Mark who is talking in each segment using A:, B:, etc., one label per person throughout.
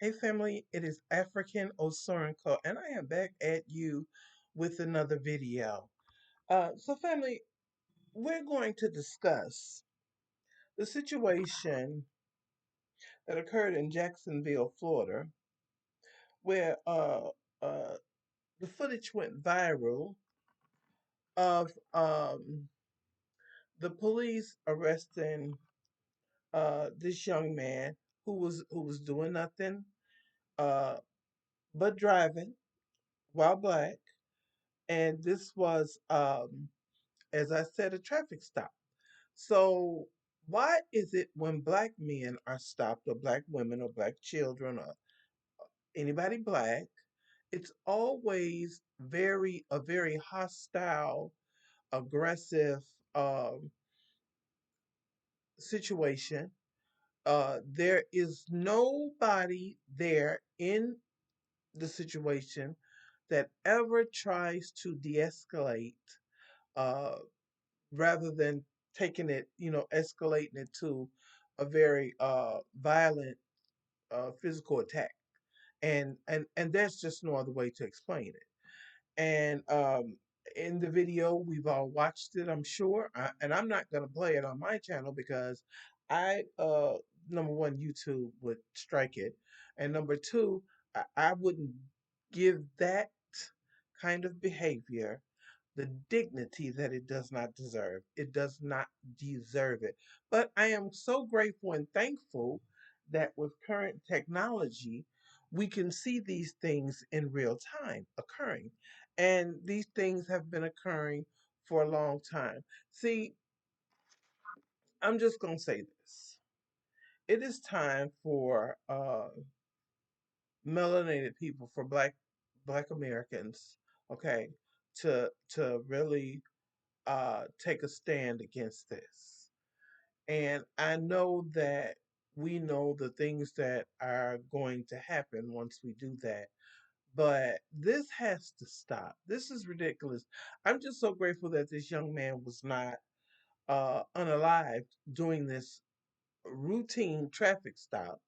A: Hey family, it is African Osorenko, and I am back at you with another video. So family, we're going to discuss the situation that occurred in Jacksonville, Florida, where the footage went viral of the police arresting this young man who was doing nothing uh, but driving while black, and this was as I said, a traffic stop. So, why is it when black men are stopped, or black women, or black children, or anybody black, it's always a very hostile, aggressive situation? There is nobody there in the situation that ever tries to de-escalate, uh, rather than taking it, escalating it to a very violent physical attack. And there's just no other way to explain it. And in the video, we've all watched it, I'm sure. And I'm not going to play it on my channel because I, number one, YouTube would strike it. And number two, I wouldn't give that kind of behavior the dignity that it does not deserve. It does not deserve it. But I am so grateful and thankful that with current technology, we can see these things in real time occurring. And these things have been occurring for a long time. See, I'm just going to say this. It is time for melanated people, for black Americans, okay, to really take a stand against this. And I know that we know the things that are going to happen once we do that. But this has to stop. This is ridiculous. I'm just so grateful that this young man was not unalived doing this routine traffic stop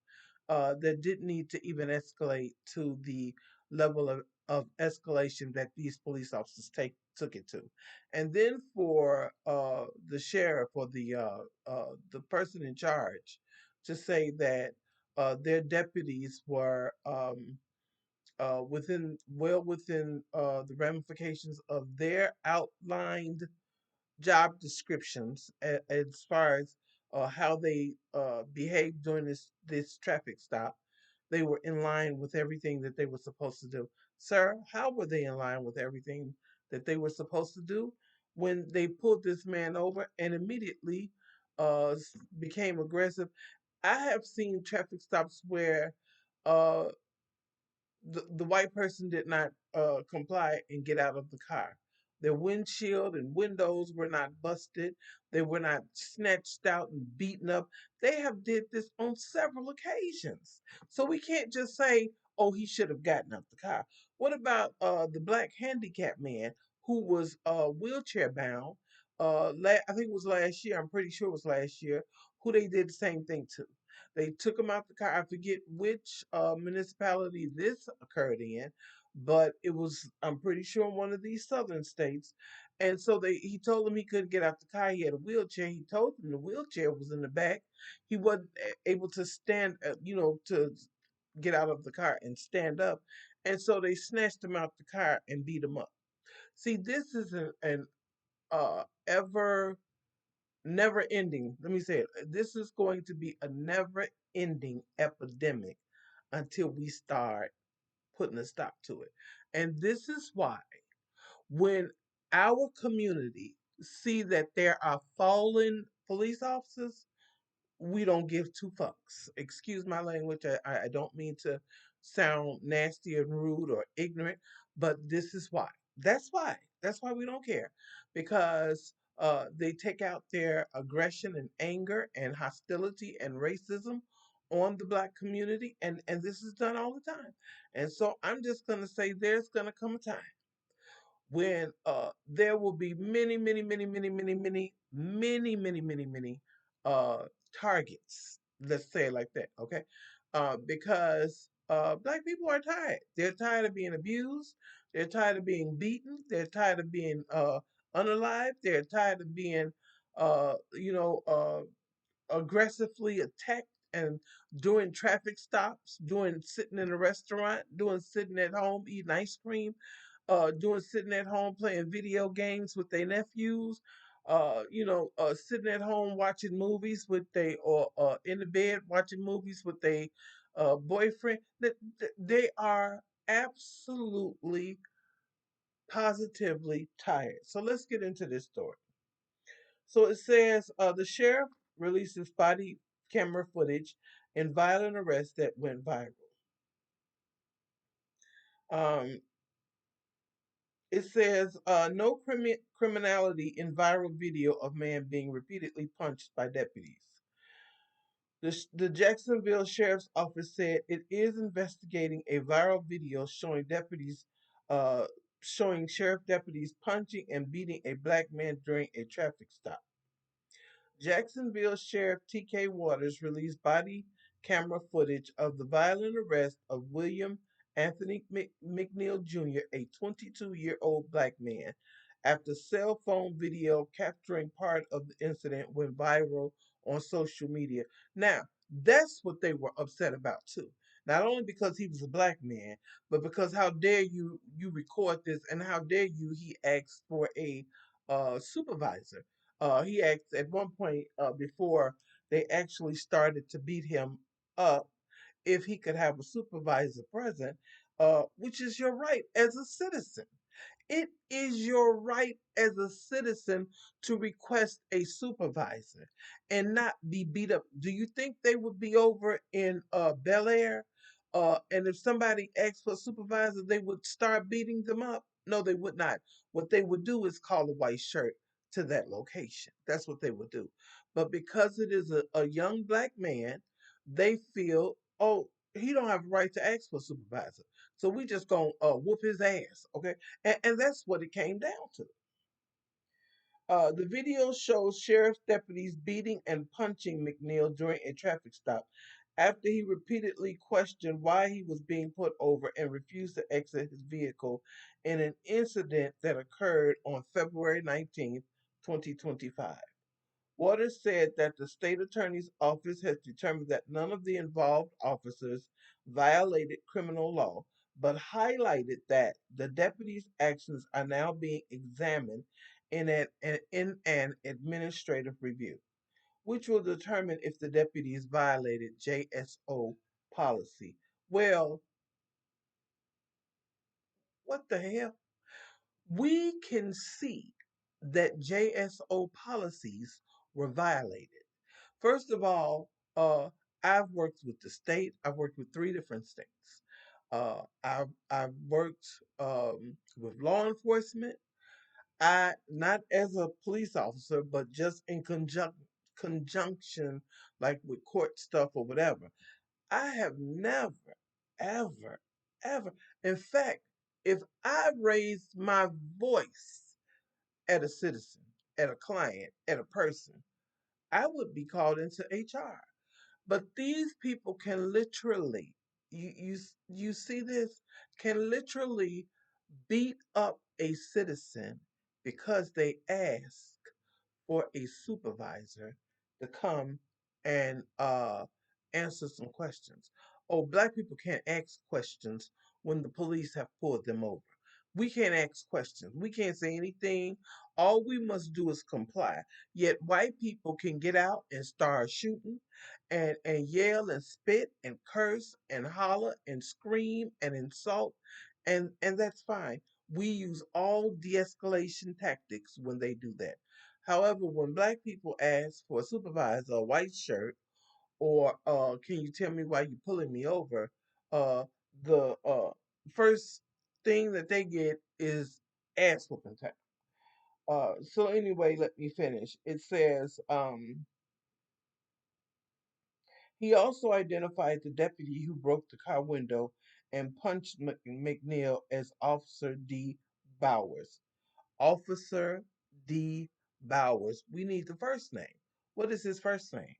A: that didn't need to even escalate to the level of escalation that these police officers took it to. And then for the sheriff, or the person in charge, to say that their deputies were within the ramifications of their outlined job descriptions, as far as how they behaved during this traffic stop. They were in line with everything that they were supposed to do. Sir, how were they in line with everything that they were supposed to do when they pulled this man over and immediately became aggressive? I have seen traffic stops where uh, the white person did not comply and get out of the car. Their windshield and windows were not busted. They were not snatched out and beaten up. They have did this on several occasions. So we can't just say, "Oh, he should have gotten out the car." What about the black handicapped man who was wheelchair bound? I think it was last year. I'm pretty sure it was last year. Who they did the same thing to. They took him out the car. I forget which municipality this occurred in, but it was, I'm pretty sure, in one of these southern states. And so he told him he couldn't get out the car. He had a wheelchair. He told him the wheelchair was in the back. He wasn't able to stand, to get out of the car and stand up. And so they snatched him out the car and beat him up. See, this is an ever never ending. Let me say it. This is going to be a never ending epidemic until we start putting a stop to it. And this is why when our community see that there are fallen police officers, we don't give two fucks. Excuse my language. I don't mean to sound nasty and rude or ignorant, but this is why. That's why. That's why we don't care. Because they take out their aggression and anger and hostility and racism on the black community, and this is done all the time. And so I'm just gonna say there's gonna come a time when there will be many, many, many, many, many, many, many, many, many, many uh, targets. Let's say it like that, okay? Because black people are tired. They're tired of being abused. They're tired of being beaten. They're tired of being unalived. They're tired of being, aggressively attacked and doing traffic stops, doing sitting in a restaurant, doing sitting at home eating ice cream, doing sitting at home playing video games with their nephews, sitting at home watching movies with they or in the bed watching movies with their boyfriend. They are absolutely positively tired. So let's get into this story. So it says the sheriff releases body camera footage in violent arrest that went viral. Um, It says no criminality in viral video of man being repeatedly punched by deputies. The Jacksonville Sheriff's Office said it is investigating a viral video uh, showing sheriff deputies punching and beating a black man during a traffic stop. Jacksonville Sheriff T.K. Waters released body camera footage of the violent arrest of William Anthony McNeil Jr., a 22-year-old black man, after cell phone video capturing part of the incident went viral on social media. Now, that's what they were upset about too. Not only because he was a black man, but because how dare you record this, and how dare you he asked for a supervisor. He asked at one point before they actually started to beat him up if he could have a supervisor present, which is your right as a citizen. It is your right as a citizen to request a supervisor and not be beat up. Do you think they would be over in Bel Air? And if somebody asked for a supervisor, they would start beating them up? No, they would not. What they would do is call a white shirt to that location. That's what they would do. But because it is a young black man, they feel, oh, he don't have a right to ask for a supervisor. So we just gonna whoop his ass, okay? And that's what it came down to. The video shows sheriff deputies beating and punching McNeil during a traffic stop after he repeatedly questioned why he was being put over and refused to exit his vehicle in an incident that occurred on February 19th, 2025. Waters said that the state attorney's office has determined that none of the involved officers violated criminal law, but highlighted that the deputies' actions are now being examined in an administrative review, which will determine if the deputies violated JSO policy. Well, what the hell? We can see that JSO policies were violated. First of all, I've worked with the state. I've worked with three different states. I've worked with law enforcement. I not as a police officer, but just in conjunction, like with court stuff or whatever. I have never, ever, ever. In fact, if I raised my voice at a citizen, at a client, at a person, I would be called into HR. But these people can literally you see this, can literally beat up a citizen because they ask for a supervisor to come and answer some questions. Oh, black people can't ask questions when the police have pulled them over. We can't ask questions. We can't say anything. All we must do is comply. Yet white people can get out and start shooting and yell and spit and curse and holler and scream and insult, and that's fine. We use all de-escalation tactics when they do that. However, when black people ask for a supervisor, a white shirt, or can you tell me why you pulling me over? Uh, the first thing that they get is ass whooping time. So anyway, let me finish. It says he also identified the deputy who broke the car window and punched McNeil as Officer D. Bowers. Officer D. Bowers. We need the first name. What is his first name?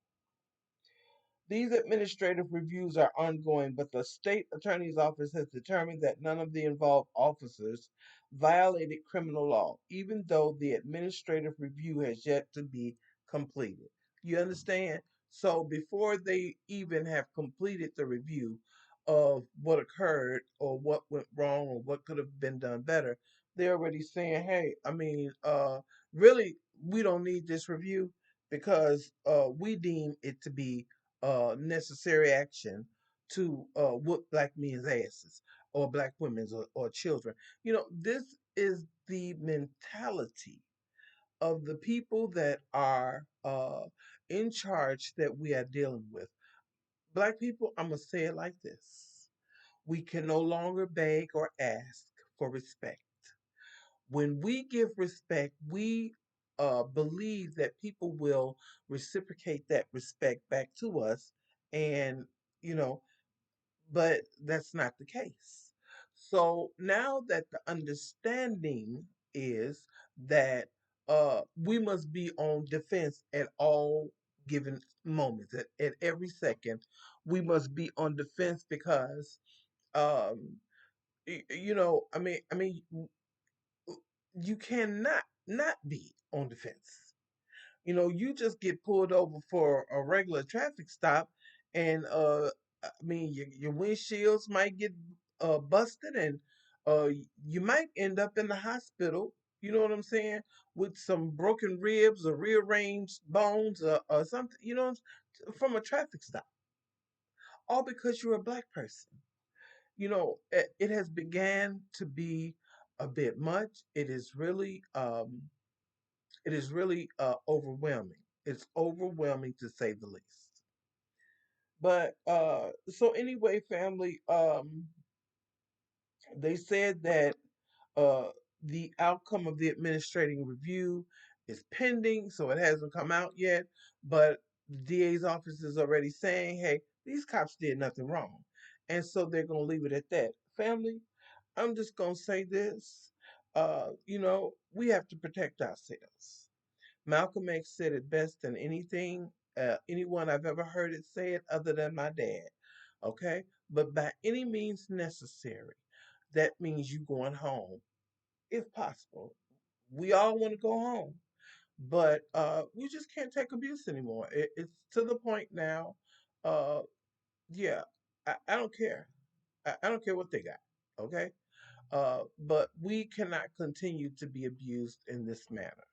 A: These administrative reviews are ongoing, but the state attorney's office has determined that none of the involved officers violated criminal law, even though the administrative review has yet to be completed. You understand? So before they even have completed the review of what occurred or what went wrong or what could have been done better, they're already saying, hey, really, we don't need this review because we deem it to be necessary action to whoop black men's asses or black women's or children. This is the mentality of the people that are in charge that we are dealing with. Black people, I'm going to say it like this: we can no longer beg or ask for respect. When we give respect, we believe that people will reciprocate that respect back to us, and you know, but that's not the case. So now that the understanding is that we must be on defense at all given moments, at every second, we must be on defense because um, you cannot not be on defense. You just get pulled over for a regular traffic stop, and your windshields might get busted, and uh, you might end up in the hospital. You know what I'm saying? With some broken ribs or rearranged bones or something. From a traffic stop, all because you're a black person. It has began to be a bit much. It is really overwhelming. It's overwhelming to say the least. But so anyway, family, they said that uh, the outcome of the administrative review is pending, so it hasn't come out yet. But the DA's office is already saying, hey, these cops did nothing wrong. And so they're going to leave it at that. Family, I'm just going to say this. We have to protect ourselves. Malcolm X said it best than anyone I've ever heard it say it other than my dad. Okay? But by any means necessary, that means you going home, if possible. We all want to go home, but we just can't take abuse anymore. It's to the point now. Uh, yeah, I don't care. I don't care what they got. Okay? But we cannot continue to be abused in this manner.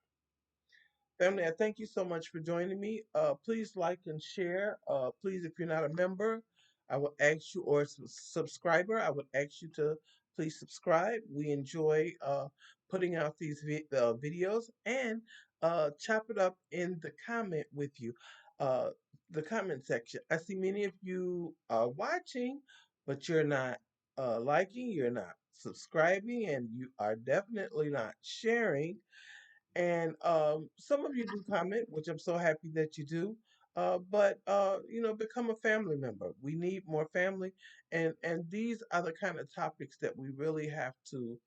A: Family, I thank you so much for joining me. Please like and share. Please, if you're not a member, I would ask you, or a subscriber, I would ask you to please subscribe. We enjoy putting out these videos, and chop it up in the comment with you, uh, the comment section. I see many of you are watching, but you're not liking, you're not subscribing, and you are definitely not sharing. And some of you do comment, which I'm so happy that you do. But become a family member. We need more family, and these are the kind of topics that we really have to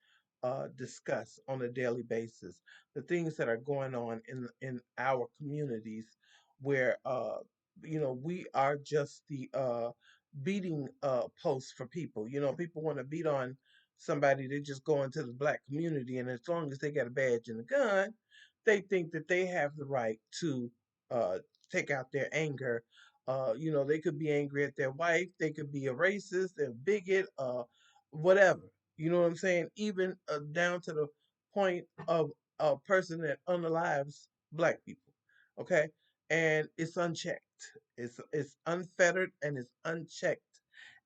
A: discuss on a daily basis. The things that are going on in our communities, where we are just beating posts for people. You know, people want to beat on somebody, they just go into the black community, and as long as they got a badge and a gun, they think that they have the right to uh, take out their anger. You know, they could be angry at their wife, they could be a racist, a bigot, whatever. You know what I'm saying? Even down to the point of a person that unalives black people. Okay, and it's unchecked. It's unfettered and it's unchecked,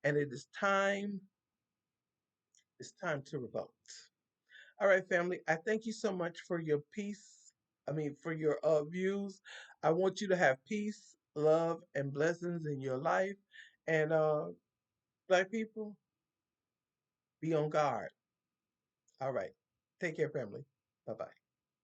A: and it is time. It's time to revolt. All right, family. I thank you so much for your peace. I mean, for your views. I want you to have peace, love, and blessings in your life. And black people, be on guard. All right. Take care, family. Bye bye.